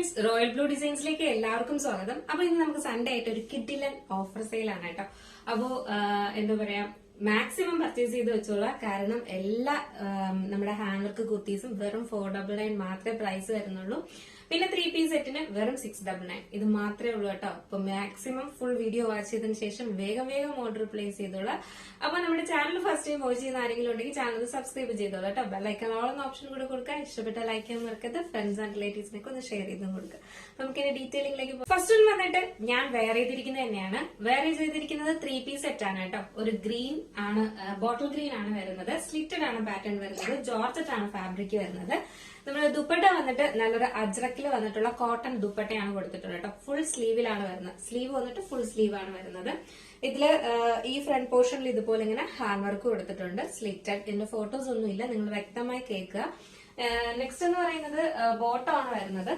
Friends, royal blue ഡിസൈൻസിലേക്ക് എല്ലാവർക്കും സ്വാഗതം. അപ്പൊ ഇന്ന് നമുക്ക് സൺഡേ ആയിട്ട് ഒരു കിഡിലൻ ഓഫർ സെയിൽ ആണ് കേട്ടോ. അപ്പോ എന്താ പറയാ, മാക്സിമം പർച്ചേസ് ചെയ്ത് വെച്ചോളാം. കാരണം എല്ലാ നമ്മുടെ ഹാൻഡ് വർക്ക് കുർത്തീസും വെറും 499 മാത്രമേ പ്രൈസ് വരുന്നുള്ളൂ. പിന്നെ 3 പീസ് സെറ്റിന് വെറും 699. ഇത് മാത്രമേ ഉള്ളൂ കേട്ടോ. അപ്പൊ മാക്സിമം ഫുൾ വീഡിയോ വാച്ച് ചെയ്തതിന് ശേഷം വേഗം ഓർഡർ പ്ലേസ് ചെയ്തോളാം. അപ്പൊ നമ്മുടെ ചാനൽ ഫസ്റ്റ് ടൈം വാച്ച് ചെയ്യുന്ന ആരെങ്കിലും ഉണ്ടെങ്കിൽ ചാനൽ സബ്സ്ക്രൈബ് ചെയ്തോളാം കേട്ടോ. ബെല്ലൈക്കൺ ഓൾ എന്ന ഓപ്ഷൻ കൂടെ കൊടുക്കുക. ഇഷ്ടപ്പെട്ട ലൈക്ക് ചെയ്യാൻ മറക്കരുത്. ഫ്രണ്ട്സ് ആൻഡ് റിലേറ്റീവ്സിനൊക്കെ ഒന്ന് ഷെയർ ചെയ്തും കൊടുക്കുക. നമുക്ക് ഇനി ഡീറ്റെയിലിംഗിലേക്ക് പോകാം. ഫസ്റ്റ് ഒന്ന് വന്നിട്ട് ഞാൻ വെയർ ചെയ്തിരിക്കുന്നത് തന്നെയാണ്. വെയർ ചെയ്തിരിക്കുന്നത് 3 പീസ് സെറ്റ് ആണ് കേട്ടോ. ഒരു ഗ്രീൻ ആണ്, ബോട്ടിൽ ഗ്രീൻ ആണ് വരുന്നത്. സ്ലിറ്റഡ് ആണ് പാറ്റേൺ വരുന്നത്. ജോർജറ്റ് ആണ് ഫാബ്രിക് വരുന്നത്. നമ്മുടെ ദുപ്പട്ട വന്നിട്ട് നല്ലൊരു അജ്രക്കിൽ വന്നിട്ടുള്ള കോട്ടൺ ദുപ്പട്ടയാണ് കൊടുത്തിട്ടുള്ളത് കേട്ടോ. ഫുൾ സ്ലീവിലാണ് വരുന്നത്. സ്ലീവ് വന്നിട്ട് ഫുൾ സ്ലീവ് ആണ് വരുന്നത്. ഇതില് ഈ ഫ്രണ്ട് പോർഷനിൽ ഇതുപോലെ ഇങ്ങനെ ഹാൻഡ് വർക്ക് കൊടുത്തിട്ടുണ്ട്. സ്ലിറ്റഡ്. ഇതിന്റെ ഫോട്ടോസ് ഒന്നും ഇല്ല, നിങ്ങൾ വ്യക്തമായി കേൾക്കുക. നെക്സ്റ്റ് എന്ന് പറയുന്നത് ബോട്ടം ആണ് വരുന്നത്.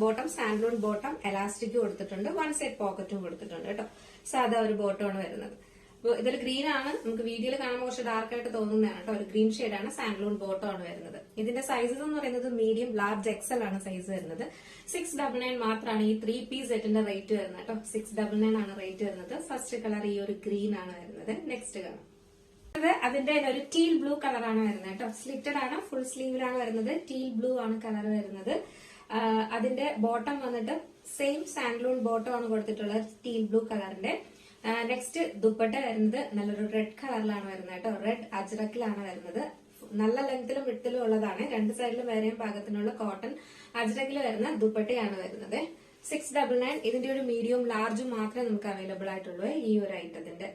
ബോട്ടം സാൻഡ്ലൂൺ ബോട്ടം എലാസ്റ്റിക് കൊടുത്തിട്ടുണ്ട്. 1 സൈഡ് പോക്കറ്റും കൊടുത്തിട്ടുണ്ട് കേട്ടോ. സാധാ ഒരു ബോട്ടം ആണ് വരുന്നത്. ഇതിൽ ഗ്രീൻ ആണ്, നമുക്ക് വീഡിയോയിൽ കാണുമ്പോൾ കുറച്ച് ഡാർക്ക് ആയിട്ട് തോന്നുന്നതാണ് കേട്ടോ. ഒരു ഗ്രീൻ ഷെയ്ഡാണ്. സാൻഡ്ലൂൺ ബോട്ടം ആണ് വരുന്നത്. ഇതിന്റെ സൈസസ് എന്ന് പറയുന്നത് മീഡിയം, ലാർജ്, എക്സൽ ആണ് സൈസ് വരുന്നത്. 699 മാത്രമാണ് ഈ 3 പീസ് സെറ്റിന്റെ റേറ്റ് വരുന്നത് കേട്ടോ. 699 ആണ് റേറ്റ് വരുന്നത്. ഫസ്റ്റ് കളർ ഈ ഒരു ഗ്രീൻ ആണ് വരുന്നത്. നെക്സ്റ്റ് കളർ അതിന്റെ ഒരു ടീൽ ബ്ലൂ കളറാണ് വരുന്നത് കേട്ടോ. സ്ലിറ്റഡ് ആണ്, ഫുൾ സ്ലീവിലാണ് വരുന്നത്. ടീൽ ബ്ലൂ ആണ് കളർ വരുന്നത്. അതിന്റെ ബോട്ടം വന്നിട്ട് സെയിം സാൻഡ്ലൂൺ ബോട്ടം ആണ് കൊടുത്തിട്ടുള്ളത്, ടീൽ ബ്ലൂ കളറിന്റെ. നെക്സ്റ്റ് ദുപ്പട്ട വരുന്നത് നല്ലൊരു റെഡ് കളറിലാണ് വരുന്നത് കേട്ടോ. റെഡ് അജ്രക്കിലാണ് വരുന്നത്. നല്ല ലെങ്ത്തിലും വിട്ടിലും ഉള്ളതാണ്. രണ്ട് സൈഡിലും വരെയും പാകത്തിനുള്ള കോട്ടൺ അജ്രക്കിൽ വരുന്ന ദുപ്പട്ടയാണ് വരുന്നത്. 699. ഇതിന്റെ ഒരു മീഡിയം ലാർജും മാത്രമേ നമുക്ക് അവൈലബിൾ ആയിട്ടുള്ളൂ ഈ ഒരു ഐറ്റത്തിന്റെ.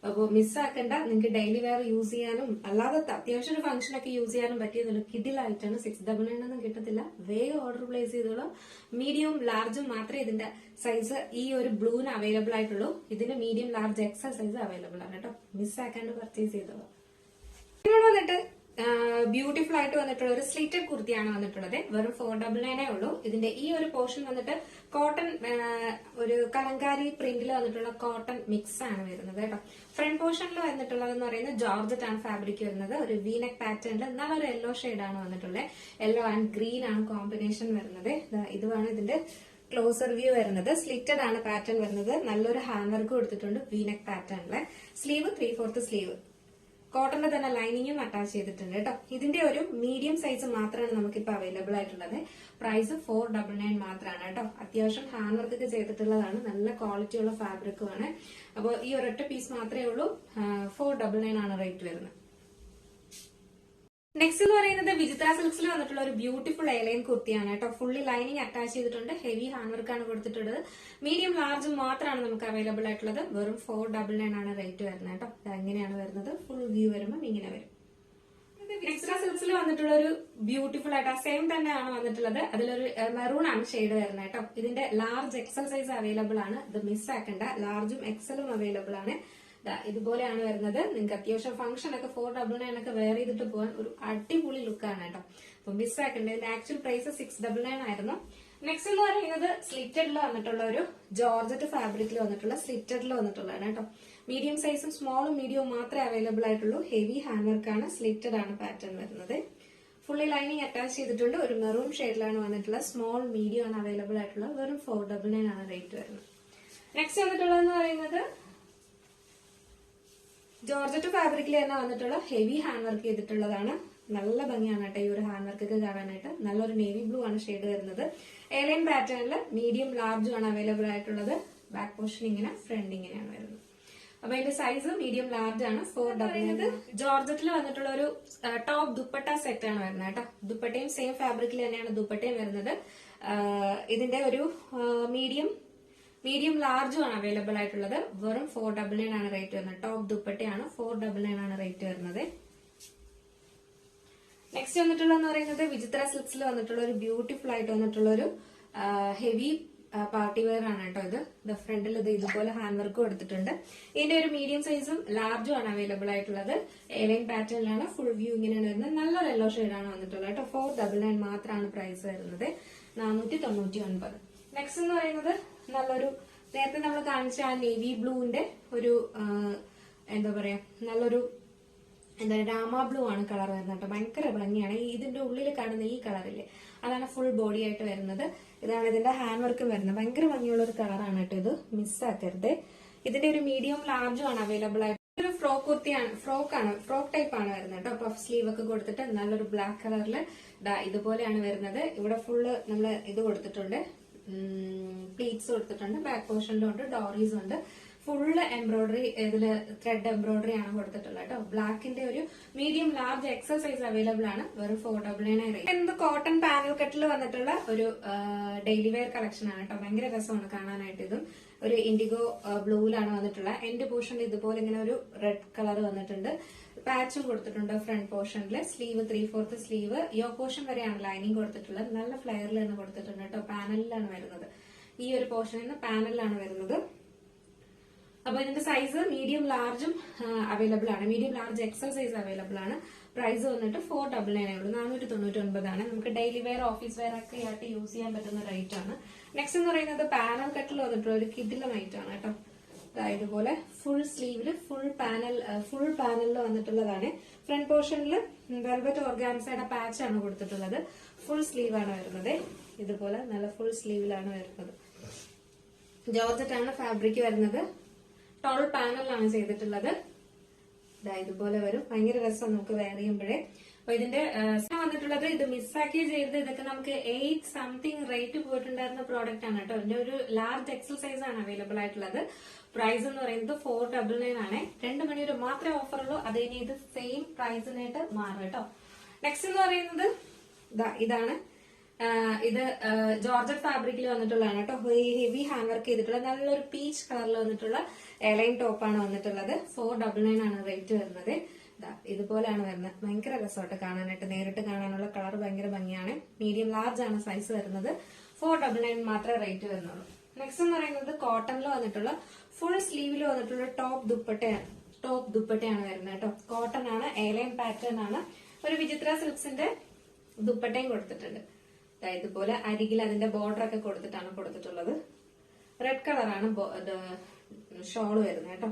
അപ്പോൾ മിസ്സാക്കണ്ട. നിങ്ങൾക്ക് ഡെയിലി വെയർ യൂസ് ചെയ്യാനും അല്ലാതെ അത്യാവശ്യം ഒരു ഫംഗ്ഷൻ ഒക്കെ യൂസ് ചെയ്യാനും പറ്റിയതുള്ളൂ. കിഡിലായിട്ടാണ്. 699 ഒന്നും കിട്ടത്തില്ല. വേഗം ഓർഡർ പ്ലേസ് ചെയ്തോളൂ. മീഡിയവും ലാർജും മാത്രമേ ഇതിന്റെ സൈസ് ഈ ഒരു ബ്ലൂവിന് അവൈലബിൾ ആയിട്ടുള്ളൂ. ഇതിന് medium, large, XL size available ആണ് കേട്ടോ. മിസ്സാക്കാണ്ട് പർച്ചേസ് ചെയ്തോളൂ. ഇവിടെ വന്നിട്ട് ബ്യൂട്ടിഫുൾ ആയിട്ട് വന്നിട്ടുള്ള ഒരു സ്ലിറ്റഡ് കുർത്തിയാണ് വന്നിട്ടുള്ളത്. വെറും 499 ഉള്ളൂ. ഇതിന്റെ ഈ ഒരു പോർഷൻ വന്നിട്ട് കോട്ടൺ, ഒരു കലങ്കാരി പ്രിന്റിൽ വന്നിട്ടുള്ള കോട്ടൺ മിക്സ് ആണ് വരുന്നത് കേട്ടോ. ഫ്രണ്ട് പോർഷനിൽ വന്നിട്ടുള്ളതെന്ന് പറയുന്നത് ജോർജറ്റ് ആണ് ഫാബ്രിക് വരുന്നത്. ഒരു വീനെക്ക് പാറ്റേണിൽ നല്ലൊരു യെല്ലോ ഷെയ്ഡാണ് വന്നിട്ടുള്ളത്. യെല്ലോ ആൻഡ് ഗ്രീൻ ആണ് കോമ്പിനേഷൻ വരുന്നത്. ഇതുമാണ് ഇതിന്റെ ക്ലോസർ വ്യൂ വരുന്നത്. സ്ലിറ്റഡ് ആണ് പാറ്റേൺ വരുന്നത്. നല്ലൊരു ഹാൻഡ് വർക്ക് കൊടുത്തിട്ടുണ്ട് വീനെക്ക് പാറ്റേണില്. Sleeve 3/4 sleeve. കോട്ടന്റെ തന്നെ ലൈനിങ്ങും അറ്റാച്ച് ചെയ്തിട്ടുണ്ട് കേട്ടോ. ഇതിന്റെ ഒരു മീഡിയം സൈസ് മാത്രമാണ് നമുക്കിപ്പോ അവൈലബിൾ ആയിട്ടുള്ളത്. പ്രൈസ് 499 മാത്രമാണ് കേട്ടോ. അത്യാവശ്യം ഹാൻഡ് വർക്ക് ഒക്കെ ചെയ്തിട്ടുള്ളതാണ്. നല്ല ക്വാളിറ്റി ഉള്ള ഫാബ്രിക്കുമാണ്. അപ്പോൾ ഈ ഒരൊറ്റ പീസ് മാത്രമേ ഉള്ളൂ. 499 ആണ് റേറ്റ് വരുന്നത്. നെക്സ്റ്റ് എന്ന് പറയുന്നത് വിചിത്ര സിൽക്സിൽ വന്നിട്ടുള്ള ഒരു ബ്യൂട്ടിഫുൾ എയർലൈൻ കുർത്തിയാണ് കേട്ടോ. ഫുള്ളി ലൈനിങ് അറ്റാച്ച് ചെയ്തിട്ടുണ്ട്. ഹെവി ഹാൻഡ് വർക്കാണ് കൊടുത്തിട്ടുള്ളത്. മീഡിയം, ലാർജും മാത്രമാണ് നമുക്ക് അവൈലബിൾ ആയിട്ടുള്ളത്. വെറും 499 ആണ് റേറ്റ് വരുന്നത് കേട്ടോ. എങ്ങനെയാണ് വരുന്നത്? ഫുൾ വ്യൂ വരുമ്പോൾ ഇങ്ങനെ വരും. വിചിത്ര സിൽക്സിൽ വന്നിട്ടുള്ള ഒരു ബ്യൂട്ടിഫുൾ ആയിട്ട് സെയിം തന്നെയാണ് വന്നിട്ടുള്ളത്. അതിലൊരു മെറൂൺ ആണ് ഷെയ്ഡ് വരുന്നത് കേട്ടോ. ഇതിന്റെ ലാർജ്, എക്സൽ സൈസ് അവൈലബിൾ ആണ്. ഇത് മിസ്സാക്കണ്ട. ലാർജും എക്സലും അവൈലബിൾ ആണ്. ഇതുപോലെയാണ് വരുന്നത്. നിങ്ങൾക്ക് അത്യാവശ്യം ഫംഗ്ഷൻ ഒക്കെ 499 ഒക്കെ വെയർ ചെയ്തിട്ട് പോകാൻ ഒരു അടിപൊളി ലുക്കാണ് കേട്ടോ. അപ്പൊ മിസ്സാക്കണ്ട. ഇതിന്റെ ആക്ച്വൽ പ്രൈസ് 699 ആയിരുന്നു. നെക്സ്റ്റ് എന്ന് പറയുന്നത് സ്ലിറ്റഡിൽ വന്നിട്ടുള്ള ഒരു ജോർജറ്റ് ഫാബ്രിക്കിൽ വന്നിട്ടുള്ള സ്ലിറ്റഡിൽ വന്നിട്ടുള്ളതാണ് കേട്ടോ. മീഡിയം സൈസും സ്മോളും മീഡിയവും മാത്രമേ അവൈലബിൾ ആയിട്ടുള്ളൂ. ഹെവി ഹാൻഡ് വർക്കാണ്. സ്ലിറ്റഡ് ആണ് പാറ്റേൺ വരുന്നത്. ഫുള്ളി ലൈനിങ് അറ്റാച്ച് ചെയ്തിട്ടുണ്ട്. ഒരു മെറൂൺ ഷെയ്ഡിലാണ് വന്നിട്ടുള്ളത്. സ്മോൾ, മീഡിയം ആണ് അവൈലബിൾ ആയിട്ടുള്ളത്. വെറും 499 ആണ് റേറ്റ് വരുന്നത്. നെക്സ്റ്റ് വന്നിട്ടുള്ളതെന്ന് പറയുന്നത് ജോർജറ്റ് ഫാബ്രിക്കിൽ തന്നെ വന്നിട്ടുള്ള ഹെവി ഹാൻഡ് വർക്ക് ചെയ്തിട്ടുള്ളതാണ്. നല്ല ഭംഗിയാണ് കേട്ടോ ഈ ഒരു ഹാൻഡ് വർക്ക് ഒക്കെ കാണാനായിട്ട്. നല്ലൊരു നേവി ബ്ലൂ ആണ് ഷെയ്ഡ് വരുന്നത്. എയർലൈൻ പാറ്റേണിൽ മീഡിയം, ലാർജും ആണ് അവൈലബിൾ ആയിട്ടുള്ളത്. ബാക്ക് പോർഷൻ ഇങ്ങനെ, ഫ്രണ്ട് ഇങ്ങനെയാണ് വരുന്നത്. അപ്പൊ അതിന്റെ സൈസ് മീഡിയം, ലാർജ് ആണ്. 499. ജോർജറ്റിൽ വന്നിട്ടുള്ള ഒരു ടോപ്പ് ദുപ്പട്ട സെറ്റ് ആണ് വരുന്നത് കേട്ടോ. ദുപ്പട്ടയും സെയിം ഫാബ്രിക്കിൽ തന്നെയാണ് ദുപ്പട്ടയും വരുന്നത്. ഇതിന്റെ ഒരു മീഡിയം, ലാർജും ആണ് അവൈലബിൾ ആയിട്ടുള്ളത്. വെറും 499 ആണ് റേറ്റ് വരുന്നത്. ടോപ്പ് ദുപ്പട്ടയാണ്. 499 ആണ് റേറ്റ് വരുന്നത്. നെക്സ്റ്റ് വന്നിട്ടുള്ളതെന്ന് പറയുന്നത് വിചിത്ര സിൽക്സിൽ വന്നിട്ടുള്ള ഒരു ബ്യൂട്ടിഫുൾ ആയിട്ട് വന്നിട്ടുള്ള ഒരു ഹെവി പാർട്ടി വെയർ ആണ് കേട്ടോ. ഇത് ഫ്രണ്ടിൽ ഇത് ഇതുപോലെ ഹാൻഡ് വർക്ക് കൊടുത്തിട്ടുണ്ട്. ഇതിന്റെ ഒരു മീഡിയം സൈസും ലാർജും ആണ് അവൈലബിൾ ആയിട്ടുള്ളത്. എയർലൈൻ പാറ്റേണിലാണ്. ഫുൾ വ്യൂ ഇങ്ങനെയാണ് വരുന്നത്. നല്ലൊരു യെല്ലോ ഷെയ്ഡാണ് വന്നിട്ടുള്ളത് കേട്ടോ. 499 മാത്രമാണ് പ്രൈസ് വരുന്നത്. 499. നെക്സ്റ്റ് എന്ന് പറയുന്നത് നല്ലൊരു, നേരത്തെ നമ്മൾ കാണിച്ച ആ നേവി ബ്ലൂവിന്റെ ഒരു എന്താ പറയാ, നല്ലൊരു എന്താ രാമ ബ്ലൂ ആണ് കളർ വരുന്നത് കേട്ടോ. ഭയങ്കര ഭംഗിയാണ്. ഇതിന്റെ ഉള്ളിൽ കാണുന്ന ഈ കളറില്ലേ, അതാണ് ഫുൾ ബോഡി ആയിട്ട് വരുന്നത്. ഇതാണ് ഇതിന്റെ ഹാൻഡ് വർക്കും വരുന്നത്. ഭയങ്കര ഭംഗിയുള്ള ഒരു കളറാണ് കേട്ടോ. ഇത് മിസ്സാക്കരുത്. ഇതിന്റെ ഒരു മീഡിയം ലാർജും ആണ് അവൈലബിൾ ആയിട്ട്. ഒരു ഫ്രോക്ക് കുർത്തിയാണ്, ഫ്രോക്ക് ടൈപ്പ് ആണ് വരുന്നത് കേട്ടോ. പഫ് സ്ലീവ് ഒക്കെ കൊടുത്തിട്ട് നല്ലൊരു ബ്ലാക്ക് കളറിൽ ഇതുപോലെയാണ് വരുന്നത്. ഇവിടെ ഫുള്ള് നമ്മള് ഇത് കൊടുത്തിട്ടുണ്ട്, പ്ലീറ്റ്സ് കൊടുത്തിട്ടുണ്ട്. ബാക്ക് പോർഷനിലും ഉണ്ട്, ഡോറീസ് ഉണ്ട്. ഫുള്ള് എംബ്രോയിഡറി, ഇതില് ത്രെഡ് എംബ്രോയിഡറി ആണ് കൊടുത്തിട്ടുള്ളത് കേട്ടോ. ബ്ലാക്കിന്റെ ഒരു medium large XL size available ആണ്. വെറും 499 എന്ത് കോട്ടൺ പാനൽ കട്ടിൽ വന്നിട്ടുള്ള ഒരു ഡെയിലി വെയർ കളക്ഷൻ ആണ് കേട്ടോ. ഭയങ്കര രസമാണ് കാണാനായിട്ട്. ഇതും ഒരു ഇൻഡിഗോ ബ്ലൂവിലാണ് വന്നിട്ടുള്ള. എൻഡ് പോർഷനിൽ ഇതുപോലെ ഇങ്ങനെ ഒരു റെഡ് കളർ വന്നിട്ടുണ്ട്. പാച്ചും കൊടുത്തിട്ടുണ്ട് ഫ്രണ്ട് പോർഷനിൽ. Sleeve 3/4 sleeve. യോ പോർഷൻ വരെയാണ് ലൈനിങ് കൊടുത്തിട്ടുള്ളത്. നല്ല ഫ്ലെയറിൽ തന്നെ കൊടുത്തിട്ടുണ്ട് കേട്ടോ. പാനലിലാണ് വരുന്നത്. ഈ ഒരു പോർഷനിൽ നിന്ന് പാനലിലാണ് വരുന്നത്. അപ്പൊ ഇതിന്റെ സൈസ് മീഡിയം ലാർജും അവൈലബിൾ ആണ്. Medium large XL size available ആണ്. പ്രൈസ് വന്നിട്ട് 499 ഉള്ളൂ, 499 ആണ്. നമുക്ക് ഡെയിലി വെയർ, ഓഫീസ് വെയർ ഒക്കെ ആയിട്ട് യൂസ് ചെയ്യാൻ പറ്റുന്ന റേറ്റ് ആണ്. നെക്സ്റ്റ് എന്ന് പറയുന്നത് പാനൽ കട്ടിൽ വന്നിട്ടുള്ള ഒരു കിഡിലം ഐറ്റം ആണ് കേട്ടോ. ഇതുപോലെ ഫുൾ സ്ലീവില് ഫുൾ പാനലിൽ വന്നിട്ടുള്ളതാണ്. ഫ്രണ്ട് പോർഷനിൽ വെൽവെറ്റ് ഓർഗാൻസയുടെ പാച്ച് ആണ് കൊടുത്തിട്ടുള്ളത്. ഫുൾ സ്ലീവ് ആണ് വരുന്നത്. ഇതുപോലെ നല്ല ഫുൾ സ്ലീവിലാണ് വരുന്നത്. ജോർജറ്റ് ആണ് ഫാബ്രിക് വരുന്നത്. ടോൾ പാനലാണ് ചെയ്തിട്ടുള്ളത്. ഇതുപോലെ വരും. ഭയങ്കര രസം നമുക്ക് വെയർ ചെയ്യുമ്പോഴേ. അപ്പൊ ഇതിന്റെ വന്നിട്ടുള്ളത്, ഇത് മിസ്സാക്കി ചെയ്തത്, ഇതൊക്കെ നമുക്ക് 8 സംതിങ് റേറ്റ് പോയിട്ടുണ്ടായിരുന്ന പ്രോഡക്റ്റ് ആണ് കേട്ടോ. ഇതിന്റെ ഒരു ലാർജ് എക്സൽ സൈസ് ആണ് അവൈലബിൾ ആയിട്ടുള്ളത്. പ്രൈസ് എന്ന് പറയുന്നത് 499 ആണ്. 2 മണി വരെ മാത്രമേ ഓഫർ ഉള്ളൂ. അത് ഇനി ഇത് സെയിം പ്രൈസിനായിട്ട് മാറും കേട്ടോ. നെക്സ്റ്റ് എന്ന് പറയുന്നത് ഇതാണ്. ഇത് ജോർജറ്റ് ഫാബ്രിക്കിൽ വന്നിട്ടുള്ളതാണ് കേട്ടോ. ഹെവി ഹാൻഡ് വർക്ക് ചെയ്തിട്ടുള്ള നല്ലൊരു പീച്ച് കളറിൽ വന്നിട്ടുള്ള എലൈൻ ടോപ്പാണ് വന്നിട്ടുള്ളത്. 499 ആണ് റേറ്റ് വരുന്നത്. ഇതുപോലെയാണ് വരുന്നത്. ഭയങ്കര രസമായിട്ട് കാണാനായിട്ട്. നേരിട്ട് കാണാനുള്ള കളർ ഭയങ്കര ഭംഗിയാണ്. മീഡിയം ലാർജ് ആണ് സൈസ് വരുന്നത്. 499 മാത്രമേ റേറ്റ് വരുന്നുള്ളൂ. നെക്സ്റ്റ് എന്ന് പറയുന്നത് കോട്ടണിൽ വന്നിട്ടുള്ള ഫുൾ സ്ലീവിൽ വന്നിട്ടുള്ള ടോപ്പ് ദുപ്പട്ടയാണ് വരുന്നത് കേട്ടോ. കോട്ടൺ ആണ്, എലൈൻ പാറ്റേൺ ആണ്. ഒരു വിചിത്ര സിൽക്സിന്റെ ദുപ്പട്ടയും കൊടുത്തിട്ടുണ്ട്. ഇതുപോലെ അരികിൽ അതിന്റെ ബോർഡർ ഒക്കെ കൊടുത്തിട്ടാണ് കൊടുത്തിട്ടുള്ളത്. റെഡ് കളറാണ് ഷോള് വരുന്നത് കേട്ടോ.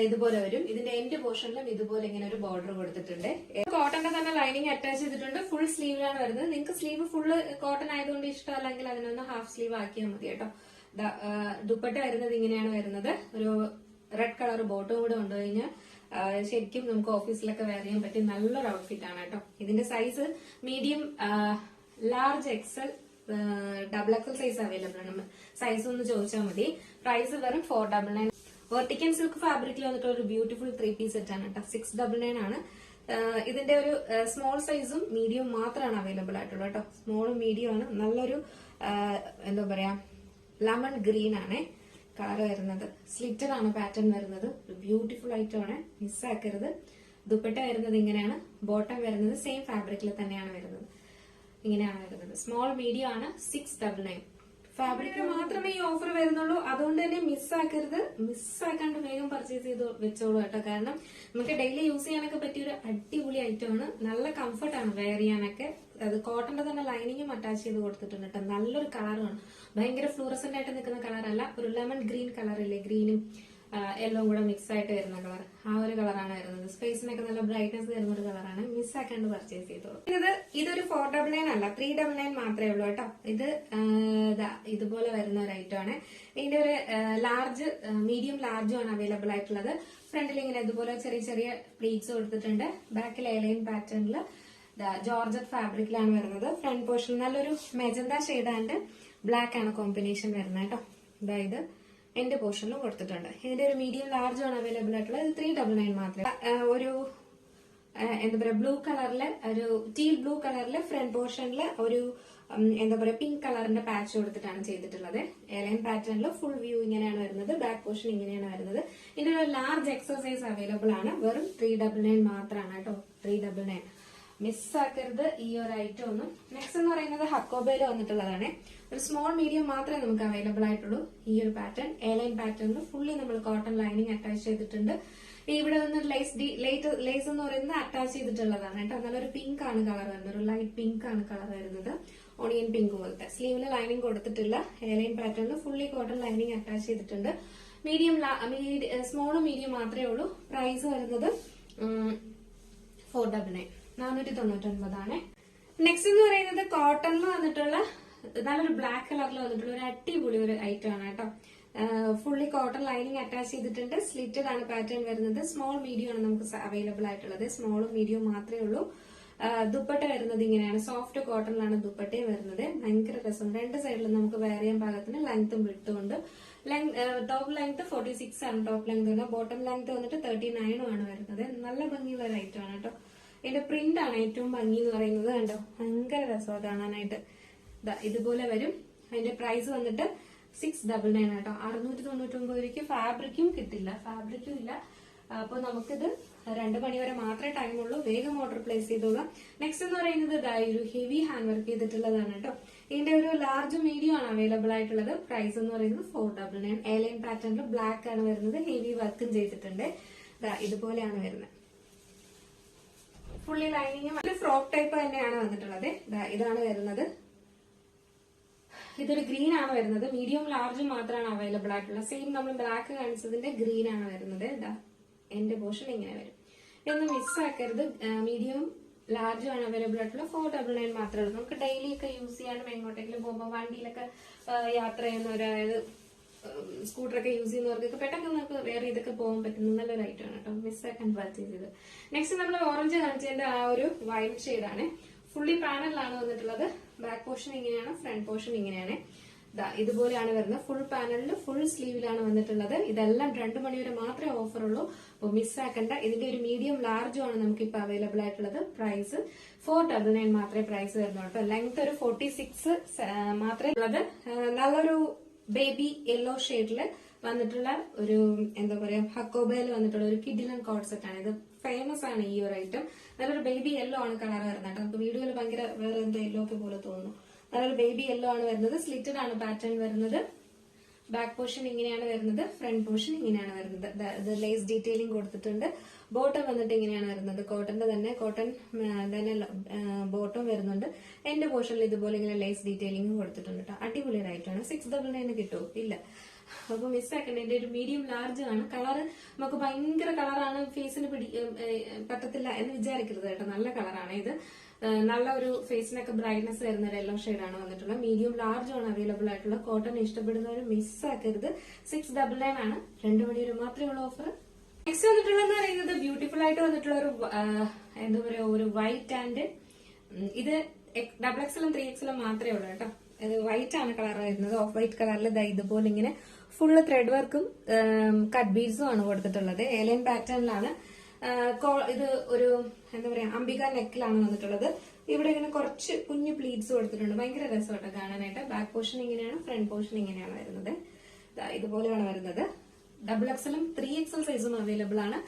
ഇതുപോലെ വരും. ഇതിന്റെ എൻഡ് പോർഷനിലും ഇതുപോലെ ഇങ്ങനെ ഒരു ബോർഡർ കൊടുത്തിട്ടുണ്ട്. കോട്ടന്റെ തന്നെ ലൈനിങ് അറ്റാച്ച് ചെയ്തിട്ടുണ്ട്. ഫുൾ സ്ലീവിലാണ് വരുന്നത്. നിങ്ങൾക്ക് സ്ലീവ് ഫുള്ള് കോട്ടൺ ആയതുകൊണ്ട് ഇഷ്ടമല്ലെങ്കിൽ അതിനൊന്ന് ഹാഫ് സ്ലീവ് ആക്കിയാൽ മതി കേട്ടോ. ദുപ്പട്ട വരുന്നത് ഇങ്ങനെയാണ് വരുന്നത്. ഒരു റെഡ് കളർ ബോട്ടും കൂടെ കൊണ്ടുകഴിഞ്ഞാൽ ശരിക്കും നമുക്ക് ഓഫീസിലൊക്കെ വെയർ ചെയ്യാൻ പറ്റിയ നല്ലൊരു ഔട്ട്ഫിറ്റ് ആണ് കേട്ടോ. ഇതിന്റെ size medium large XL double XL size available ആണ്. സൈസ് ഒന്ന് ചോദിച്ചാൽ മതി. പ്രൈസ് വെറും 499. വെർട്ടിക്കൻ സിൽക്ക് ഫാബ്രിക്കിൽ വന്നിട്ട് ഒരു ബ്യൂട്ടിഫുൾ 3 പീസ് സെറ്റ് ആണ് കേട്ടോ. 699 ആണ്. ഇതിന്റെ ഒരു സ്മോൾ സൈസും മീഡിയം മാത്രമാണ് അവൈലബിൾ ആയിട്ടുള്ളത് കേട്ടോ. സ്മോളും മീഡിയം ആണ്. നല്ലൊരു എന്താ പറയാ, ലെമൺ ഗ്രീൻ ആണ് കളർ വരുന്നത്. സ്ലിറ്റഡ് ആണ് പാറ്റേൺ വരുന്നത്. ബ്യൂട്ടിഫുൾ ഐറ്റം ആണ്, മിസ്സാക്കരുത്. ദുപ്പട്ട വരുന്നത് ഇങ്ങനെയാണ്. ബോട്ടം വരുന്നത് സെയിം ഫാബ്രിക്കിൽ തന്നെയാണ് വരുന്നത്. ഇങ്ങനെയാണ് വരുന്നത്. സ്മോൾ മീഡിയം ആണ്. 699. ഫാബ്രിക് മാത്രമേ ഈ ഓഫർ വരുന്നുള്ളൂ. അതുകൊണ്ട് തന്നെ മിസ്സാക്കരുത്. മിസ്സാക്കാണ്ട് വേഗം പർച്ചേസ് ചെയ്ത് വെച്ചോളൂ കേട്ടോ. കാരണം നമുക്ക് ഡെയിലി യൂസ് ചെയ്യാനൊക്കെ പറ്റിയ ഒരു അടിപൊളി ഐറ്റം ആണ്. നല്ല കംഫർട്ടാണ് വെയർ ചെയ്യാനൊക്കെ. അത് കോട്ടന്റെ തന്നെ ലൈനിങ്ങും അറ്റാച്ച് ചെയ്ത് കൊടുത്തിട്ടുണ്ട് കേട്ടോ. നല്ലൊരു കളറാണ്. ഭയങ്കര ഫ്ലൂറസെന്റ് ആയിട്ട് നിൽക്കുന്ന കളറല്ല. ഒരു ലെമൺ ഗ്രീൻ കളറില്ലേ, ഗ്രീനും യെല്ലോ കൂടെ മിക്സ് ആയിട്ട് വരുന്ന കളർ. ആ ഒരു കളറാണ് വരുന്നത്. സ്പേസിനൊക്കെ നല്ല ബ്രൈറ്റ്നസ് തരുന്ന ഒരു കളറാണ്. മിസ്സാക്കാണ്ട് പർച്ചേസ് ചെയ്തോളൂ. ഇതൊരു 499 അല്ല, 399 മാത്രമേ ഉള്ളൂ കേട്ടോ. ഇത് ഇതുപോലെ വരുന്ന ഒരു ഐറ്റം ആണ്. ഇതിന്റെ ഒരു ലാർജ്, മീഡിയം ലാർജും ആണ് അവൈലബിൾ ആയിട്ടുള്ളത്. ഫ്രണ്ടിൽ ഇങ്ങനെ ഇതുപോലെ ചെറിയ ചെറിയ പ്ലീറ്റ്സ് കൊടുത്തിട്ടുണ്ട്. ബാക്കിൽ എലൈൻ പാറ്റേണിൽ ജോർജറ്റ് ഫാബ്രിക്കിലാണ് വരുന്നത്. ഫ്രണ്ട് പോർഷൻ നല്ലൊരു മെജന്ത ഷെയ്ഡ് ആൻഡ് ബ്ലാക്ക് ആണ് കോമ്പിനേഷൻ വരുന്നത് കേട്ടോ. ഇത് എന്റെ പോർഷനിലും കൊടുത്തിട്ടുണ്ട്. ഇതിന്റെ ഒരു മീഡിയം ലാർജ് ആണ് അവൈലബിൾ ആയിട്ടുള്ളത്. ഇത് 399 മാത്രമേ. ഒരു എന്താ പറയാ, ബ്ലൂ കളറില്, ഒരു ടീൽ ബ്ലൂ കളറില് ഫ്രണ്ട് പോർഷനിൽ ഒരു എന്താ പറയാ പിങ്ക് കളറിന്റെ പാച്ച് കൊടുത്തിട്ടാണ് ചെയ്തിട്ടുള്ളത്. എലൈൻ പാറ്റേണിൽ ഫുൾ വ്യൂ ഇങ്ങനെയാണ് വരുന്നത്. ബാക്ക് പോർഷൻ ഇങ്ങനെയാണ് വരുന്നത്. ഇതിന്റെ ഒരു ലാർജ് എക്സസൈസ് അവൈലബിൾ ആണ്. വെറും 399 മാത്രമാണ് കേട്ടോ. 399. മിസ്സാക്കരുത് ഈ ഒരു ഐറ്റം ഒന്നും. നെക്സ്റ്റ് എന്ന് പറയുന്നത് ഹക്കോബയിൽ വന്നിട്ടുള്ളതാണ്. ഒരു സ്മോൾ മീഡിയം മാത്രമേ നമുക്ക് അവൈലബിൾ ആയിട്ടുള്ളൂ. ഈ ഒരു പാറ്റേൺ എലൈൻ പാറ്റേണിൽ ഫുള്ളി നമ്മൾ കോട്ടൺ ലൈനിങ് അറ്റാച്ച് ചെയ്തിട്ടുണ്ട്. ഇവിടെ വന്ന് ലേസ് എന്ന് പറയുന്നത് അറ്റാച്ച് ചെയ്തിട്ടുള്ളതാണ് കേട്ടോ. നല്ലൊരു പിങ്ക് ആണ് കളർ വരുന്നത്. ഒരു ലൈറ്റ് പിങ്ക് ആണ് കളർ വരുന്നത്. ഓണിയൻ പിങ്ക് പോലത്തെ. സ്ലീവില് ലൈനിങ് കൊടുത്തിട്ടില്ല. എലൈൻ പാറ്റേണിൽ ഫുള്ളി കോട്ടൺ ലൈനിങ് അറ്റാച്ച് ചെയ്തിട്ടുണ്ട്. മീഡിയം സ്മോളും മീഡിയം മാത്രമേ ഉള്ളൂ. പ്രൈസ് വരുന്നത് 499 499 നെക്സ്റ്റ് എന്ന് പറയുന്നത് കോട്ടണിൽ വന്നിട്ടുള്ള നല്ലൊരു ബ്ലാക്ക് കളറിൽ വന്നിട്ടുള്ള ഒരു അടിപൊളി ഒരു ഐറ്റം ആണ് കേട്ടോ. ഫുള്ളി കോട്ടൺ ലൈനിങ് അറ്റാച്ച് ചെയ്തിട്ടുണ്ട്. സ്ലിറ്റഡ് ആണ് പാറ്റേൺ വരുന്നത്. സ്മോൾ മീഡിയം ആണ് നമുക്ക് അവൈലബിൾ ആയിട്ടുള്ളത്. സ്മോളും മീഡിയവും മാത്രമേ ഉള്ളൂ. ദുപ്പട്ട വരുന്നത് ഇങ്ങനെയാണ്. സോഫ്റ്റ് കോട്ടണിലാണ് ദുപ്പട്ടയും വരുന്നത്. ഭയങ്കര രസം. രണ്ട് സൈഡിലും നമുക്ക് വെയർ ചെയ്യാൻ പാകത്തിന് ലെങ്ത്തും വിട്ടുകൊണ്ട് ടോപ്പ് ലെങ്ത് 46 ആണ് ടോപ്പ് ലെങ്ത് വരുന്നത്. ബോട്ടം ലെങ്ത് വന്നിട്ട് 39 ആണ് വരുന്നത്. നല്ല ഭംഗിയുള്ള ഒരു ഐറ്റം ആണ് കേട്ടോ. ഇതിന്റെ പ്രിന്റ് ആണ് ഏറ്റവും ഭംഗി എന്ന് പറയുന്നത്. കണ്ടോ, ഭയങ്കര രസമാണ് കാണാനായിട്ട്. ഇതുപോലെ വരും. അതിന്റെ പ്രൈസ് വന്നിട്ട് 699 കേട്ടോ. 699 രൂപയ്ക്ക് ഫാബ്രിക്കും കിട്ടില്ല, ഫാബ്രിക്കും ഇല്ല. അപ്പൊ നമുക്കിത് 2 മണി വരെ മാത്രമേ ടൈമുള്ളൂ. വേഗം ഓർഡർ പ്ലേസ് ചെയ്തോളാം. നെക്സ്റ്റ് എന്ന് പറയുന്നത് ഒരു ഹെവി ഹാൻഡ് വർക്ക് ചെയ്തിട്ടുള്ളതാണ് കേട്ടോ. ഇതിന്റെ ഒരു ലാർജ് മീഡിയം ആണ് അവൈലബിൾ ആയിട്ടുള്ളത്. പ്രൈസ് എന്ന് പറയുന്നത് 499. എയർലൈൻ പാറ്റേണിൽ ബ്ലാക്ക് ആണ് വരുന്നത്. ഹെവി വർക്കും ചെയ്തിട്ടുണ്ട്. ഇതുപോലെയാണ് വരുന്നത്. ഫുള്ളി ലൈനിങ്ങും ഫ്രോക്ക് ടൈപ്പ് തന്നെയാണ് വന്നിട്ടുള്ളത്. ഇതാണ് വരുന്നത്. ഇതൊരു ഗ്രീൻ ആണ് വരുന്നത്. മീഡിയം ലാർജ് മാത്രമാണ് അവൈലബിൾ ആയിട്ടുള്ളത്. സെയിം നമ്മൾ ബ്ലാക്ക് കാണിച്ചതിന്റെ ഗ്രീൻ ആണ് വരുന്നത്. എന്റെ പോർഷൻ ഇങ്ങനെ വരും. ഇതൊന്നും മിസ് ആക്കരുത്. മീഡിയം ലാർജും ആണ് അവൈലബിൾ ആയിട്ടുള്ള. 499 മാത്രമേ ഉള്ളൂ. നമുക്ക് ഡെയിലി ഒക്കെ യൂസ് ചെയ്യാനും എങ്ങോട്ടെങ്കിലും പോകുമ്പോൾ വണ്ടിയിലൊക്കെ യാത്ര ചെയ്യുന്നവർ, അതായത് സ്കൂട്ടറൊക്കെ യൂസ് ചെയ്യുന്നവർക്കൊക്കെ പെട്ടെന്ന് നമുക്ക് വേറെ ഇതൊക്കെ പോകാൻ പറ്റുന്ന നല്ലൊരു ഐറ്റം ആണ് കേട്ടോ. മിസ്സാക്കാൻ പറ്റിയത്. നെക്സ്റ്റ് നമ്മൾ ഓറഞ്ച് കാണിച്ചതിന്റെ ആ ഒരു വൈറ്റ് ഷെയ്ഡാണ്. ഫുള്ളി പാനലിലാണ് വന്നിട്ടുള്ളത്. ബാക്ക് പോർഷൻ ഇങ്ങനെയാണ്, ഫ്രണ്ട് പോർഷൻ ഇങ്ങനെയാണ്. ഇതുപോലെയാണ് വരുന്നത്. ഫുൾ പാനലിൽ ഫുൾ സ്ലീവിലാണ് വന്നിട്ടുള്ളത്. ഇതെല്ലാം 2 മണി വരെ മാത്രമേ ഓഫർ ഉള്ളൂ. അപ്പോൾ മിസ്സാക്കണ്ട. ഇതിന്റെ ഒരു മീഡിയം ലാർജും ആണ് നമുക്ക് ഇപ്പൊ അവൈലബിൾ ആയിട്ടുള്ളത്. പ്രൈസ് 499 മാത്രമേ പ്രൈസ് വരുന്നുള്ളൂ കേട്ടോ. ലെങ്ത് ഒരു 46 മാത്രമേ ഉള്ളത്. നല്ലൊരു ബേബി യെല്ലോ ഷെയ്ഡില് വന്നിട്ടുള്ള ഒരു എന്താ പറയാ ഹക്കോബയിൽ വന്നിട്ടുള്ള ഒരു കിഡിലൻ കോഡ് സെറ്റ് ആണ്. ഇത് ഫേമസ് ആണ് ഈ ഒരു ഐറ്റം. നല്ലൊരു ബേബി യെല്ലോ ആണ് കളർ വരുന്നത്. നമുക്ക് വീഡിയോയിൽ ഭയങ്കര വേറെ എന്തോ യെല്ലോ ഒക്കെ പോലെ തോന്നുന്നു. നല്ലൊരു ബേബി യെല്ലോ ആണ് വരുന്നത്. സ്ലിറ്റഡ് ആണ് പാറ്റേൺ വരുന്നത്. ബാക്ക് പോർഷൻ ഇങ്ങനെയാണ് വരുന്നത്. ഫ്രണ്ട് പോർഷൻ ഇങ്ങനെയാണ് വരുന്നത്. ഇത് ലേസ് ഡീറ്റെയിലിംഗ് കൊടുത്തിട്ടുണ്ട്. ബോട്ടം വന്നിട്ട് ഇങ്ങനെയാണ് വരുന്നത്. കോട്ടന്റെ തന്നെ ബോട്ടം വരുന്നുണ്ട്. എന്റെ പോർഷനിൽ ഇതുപോലെ ഇങ്ങനെ ലേസ് ഡീറ്റെയിലിംഗ് കൊടുത്തിട്ടുണ്ട് കേട്ടോ. അടിപൊളി റൈറ്റാണ്. 699 കിട്ടുമോ? ഇല്ല. അപ്പൊ മിസ്സാക്കണ്ട. എന്റെ ഒരു മീഡിയം ലാർജ് ആണ്. കളർ നമുക്ക് ഭയങ്കര കളറാണ്, ഫേസിന് പറ്റത്തില്ല എന്ന് വിചാരിക്കരുത് കേട്ടോ. നല്ല കളറാണ് ഇത്. നല്ല ഒരു ഫേസിനൊക്കെ ബ്രൈറ്റ്നസ് വരുന്ന ഒരു യെല്ലോ ഷെയ്ഡാണ് വന്നിട്ടുള്ളത്. മീഡിയം ലാർജ് ആണ് അവൈലബിൾ ആയിട്ടുള്ള. കോട്ടൺ ഇഷ്ടപ്പെടുന്നവർ മിസ്സാക്കരുത്. 699 ആണ്. 2 മണി വരെ മാത്രമേ ഉള്ളൂ ഓഫർ. നെക്സ്റ്റ് വന്നിട്ടുള്ളതെന്ന് പറയുന്നത് ബ്യൂട്ടിഫുൾ ആയിട്ട് വന്നിട്ടുള്ള ഒരു എന്താ പറയാ ഒരു വൈറ്റ് ആൻഡ് ഇത് XXL 3XL മാത്രമേ ഉള്ളൂ കേട്ടോ. വൈറ്റ് ആണ് കളർ വരുന്നത്. ഓഫ് വൈറ്റ് കളറിൽ ഇതുപോലെ ഇങ്ങനെ ഫുള്ള് ത്രെഡ് വർക്കും കട്ട് ബീഡ്സും ആണ് കൊടുത്തിട്ടുള്ളത്. ഏലൈൻ പാറ്റേണിലാണ്. ഇത് ഒരു എന്താ പറയാ അംബിക നെക്കിലാണ് വന്നിട്ടുള്ളത്. ഇവിടെ ഇങ്ങനെ കുറച്ച് കുഞ്ഞു പ്ലീറ്റ്സ് കൊടുത്തിട്ടുണ്ട്. ഭയങ്കര രസമായിട്ട് കാണാനായിട്ട്. ബാക്ക് പോർഷൻ ഇങ്ങനെയാണ്, ഫ്രണ്ട് പോർഷൻ ഇങ്ങനെയാണ് വരുന്നത്. ഇതുപോലെയാണ് വരുന്നത്. XXL 3XL സൈസും അവൈലബിൾ ആണ്.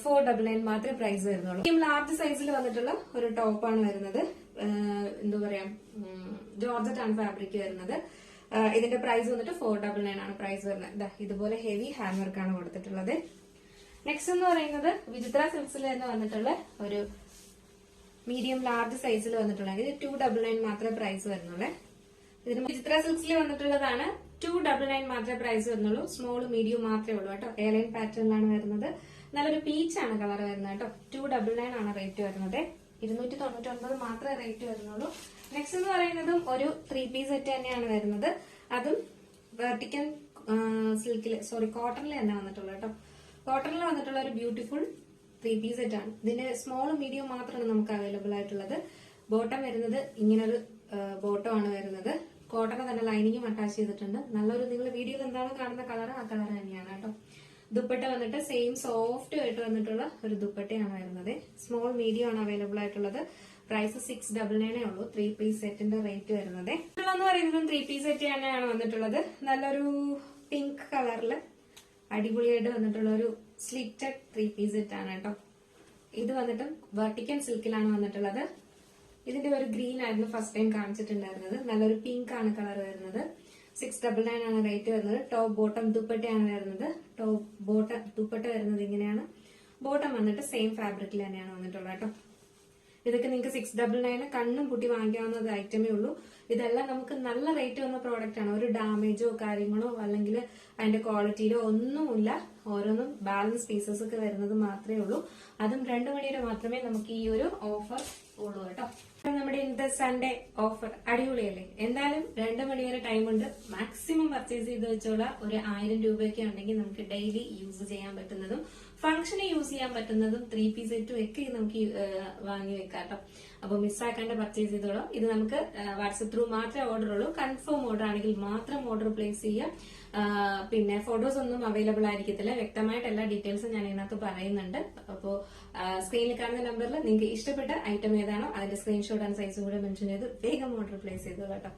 499 മാത്രമേ പ്രൈസ് വരുന്നുള്ളൂ. ലാർജ് സൈസിൽ വന്നിട്ടുള്ള ഒരു ടോപ്പാണ് വരുന്നത്. എന്താ പറയാ ജോർജറ്റ് ആണ് ഫാബ്രിക് വരുന്നത്. ഇതിന്റെ പ്രൈസ് വന്നിട്ട് 499 ആണ് പ്രൈസ് വരുന്നത്. ഇതുപോലെ ഹെവി ഹാൻഡ് വർക്ക് ആണ് കൊടുത്തിട്ടുള്ളത്. നെക്സ്റ്റ് എന്ന് പറയുന്നത് വിചിത്ര സിൽക്സിൽ തന്നെ വന്നിട്ടുള്ള ഒരു മീഡിയം ലാർജ് സൈസിൽ വന്നിട്ടുള്ള ഇത് 299 മാത്രമേ പ്രൈസ് വരുന്നുള്ളൂ. ഇതിന് വിചിത്ര സിൽക്സിൽ വന്നിട്ടുള്ളതാണ്. 299 മാത്രമേ പ്രൈസ് വരുന്നുള്ളൂ. സ്മോൾ മീഡിയം മാത്രമേ ഉള്ളൂ കേട്ടോ. എയർലൈൻ പാറ്റേണിലാണ് വരുന്നത്. നല്ലൊരു പീച്ച് ആണ് കളർ വരുന്നത് കേട്ടോ. 299 ആണ് റേറ്റ് വരുന്നത്. 299 മാത്രമേ റേറ്റ് വരുന്നുള്ളൂ. നെക്സ്റ്റ് എന്ന് പറയുന്നതും ഒരു 3 പീസ് സെറ്റ് തന്നെയാണ് വരുന്നത്. അതും വെർട്ടിക്കൽ കോട്ടണിൽ തന്നെ വന്നിട്ടുള്ളൂ കേട്ടോ. കോട്ടണിൽ വന്നിട്ടുള്ള ഒരു ബ്യൂട്ടിഫുൾ 3 പീസ് സെറ്റ് ആണ്. ഇതിന്റെ സ്മോൾ മീഡിയം മാത്രമാണ് നമുക്ക് അവൈലബിൾ ആയിട്ടുള്ളത്. ബോട്ടം വരുന്നത് ഇങ്ങനൊരു ബോട്ടം ആണ് വരുന്നത്. കോട്ടൺ തന്നെ ലൈനിങ്ങും അറ്റാച്ച് ചെയ്തിട്ടുണ്ട്. നല്ലൊരു നിങ്ങൾ വീഡിയോയിൽ എന്താണ് കാണുന്ന കളർ ആ കളർ തന്നെയാണ് കേട്ടോ. ദുപ്പട്ട വന്നിട്ട് സെയിം സോഫ്റ്റ് ആയിട്ട് വന്നിട്ടുള്ള ഒരു ദുപ്പട്ടയാണ് വരുന്നത്. സ്മോൾ മീഡിയം ആണ് അവൈലബിൾ ആയിട്ടുള്ളത്. പ്രൈസ് 699 ഉള്ളൂ. 3 പീസ് സെറ്റിന്റെ റേറ്റ് വരുന്നത്. എന്ന് പറയുന്നത് 3 പീസ് സെറ്റ് തന്നെയാണ് വന്നിട്ടുള്ളത്. നല്ലൊരു പിങ്ക് കളറിൽ അടിപൊളിയായിട്ട് വന്നിട്ടുള്ള ഒരു സ്ലിറ്റഡ് 3 പീസ് സെറ്റ് ആണ് കേട്ടോ. ഇത് വന്നിട്ട് വെർട്ടിക്കൽ സിൽക്കിലാണ് വന്നിട്ടുള്ളത്. ഇതിന്റെ ഒരു ഗ്രീൻ ആയിരുന്നു ഫസ്റ്റ് ടൈം കാണിച്ചിട്ടുണ്ടായിരുന്നത്. നല്ലൊരു പിങ്ക് ആണ് കളർ വരുന്നത്. 699 ആണ് റേറ്റ് വരുന്നത്. ടോപ്പ് ബോട്ടം ദുപ്പട്ടയാണ് വരുന്നത്. ടോപ്പ് ബോട്ടം ദുപ്പട്ട വരുന്നത് ഇങ്ങനെയാണ്. ബോട്ടം വന്നിട്ട് സെയിം ഫാബ്രിക്കിൽ തന്നെയാണ് വന്നിട്ടുള്ളത് കേട്ടോ. ഇതൊക്കെ നിങ്ങൾക്ക് 699 കണ്ണും പൂട്ടി വാങ്ങിക്കാവുന്ന ഐറ്റമേ ഉള്ളൂ. ഇതെല്ലാം നമുക്ക് നല്ല റേറ്റ് വന്ന പ്രോഡക്റ്റ് ആണ്. ഒരു ഡാമേജോ കാര്യങ്ങളോ അല്ലെങ്കിൽ അതിന്റെ ക്വാളിറ്റിയിലോ ഒന്നുമില്ല. ഓരോന്നും ബാലൻസ് പീസസ് ഒക്കെ വരുന്നത് മാത്രമേ ഉള്ളൂ. അതും 2 മണി വരെ മാത്രമേ നമുക്ക് ഈ ഒരു ഓഫർ ഉള്ളൂ കേട്ടോ. നമ്മുടെ ഇന്നത്തെ സൺഡേ ഓഫർ അടിപൊളിയല്ലേ? എന്തായാലും 2 മണി വരെ ടൈം ഉണ്ട്. മാക്സിമം പർച്ചേസ് ചെയ്ത് വെച്ചോളാം. ഒരു 1000 രൂപയൊക്കെ ഉണ്ടെങ്കിൽ നമുക്ക് ഡെയിലി യൂസ് ചെയ്യാൻ പറ്റുന്നതും ഫംഗ്ഷന് യൂസ് ചെയ്യാൻ പറ്റുന്നതും 3 പീസ് സെറ്റും ഒക്കെ നമുക്ക് വാങ്ങി വെക്കാം കേട്ടോ. അപ്പൊ മിസ്സാക്കാണ്ട് പർച്ചേസ് ചെയ്തോളാം. ഇത് നമുക്ക് വാട്സപ്പ് ത്രൂ മാത്രമേ ഓർഡർ ഉള്ളൂ. കൺഫേം ഓർഡർ ആണെങ്കിൽ മാത്രം ഓർഡർ പ്ലേസ് ചെയ്യാം. പിന്നെ ഫോട്ടോസ് ഒന്നും അവൈലബിൾ ആയിരിക്കത്തില്ല. വ്യക്തമായിട്ട് എല്ലാ ഡീറ്റെയിൽസും ഞാൻ ഇതിനകത്ത് പറയുന്നുണ്ട്. അപ്പോൾ സ്ക്രീനിൽ കാണുന്ന നമ്പറിൽ നിങ്ങൾക്ക് ഇഷ്ടപ്പെട്ട ഐറ്റം ഏതാണോ അതിന്റെ സ്ക്രീൻഷോട്ട് ആൻഡ് സൈസും കൂടെ മെൻഷൻ ചെയ്ത് വേഗം ഓർഡർ പ്ലേസ് ചെയ്തോളൂ കേട്ടോ.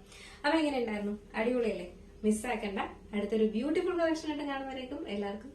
അപ്പൊ എങ്ങനെ ഉണ്ടായിരുന്നു? അടിപൊളിയല്ലേ? മിസ്സാക്കണ്ട. അടുത്തൊരു ബ്യൂട്ടിഫുൾ കളക്ഷൻ ആയിട്ട് കാണുന്നവരേക്കും എല്ലാവർക്കും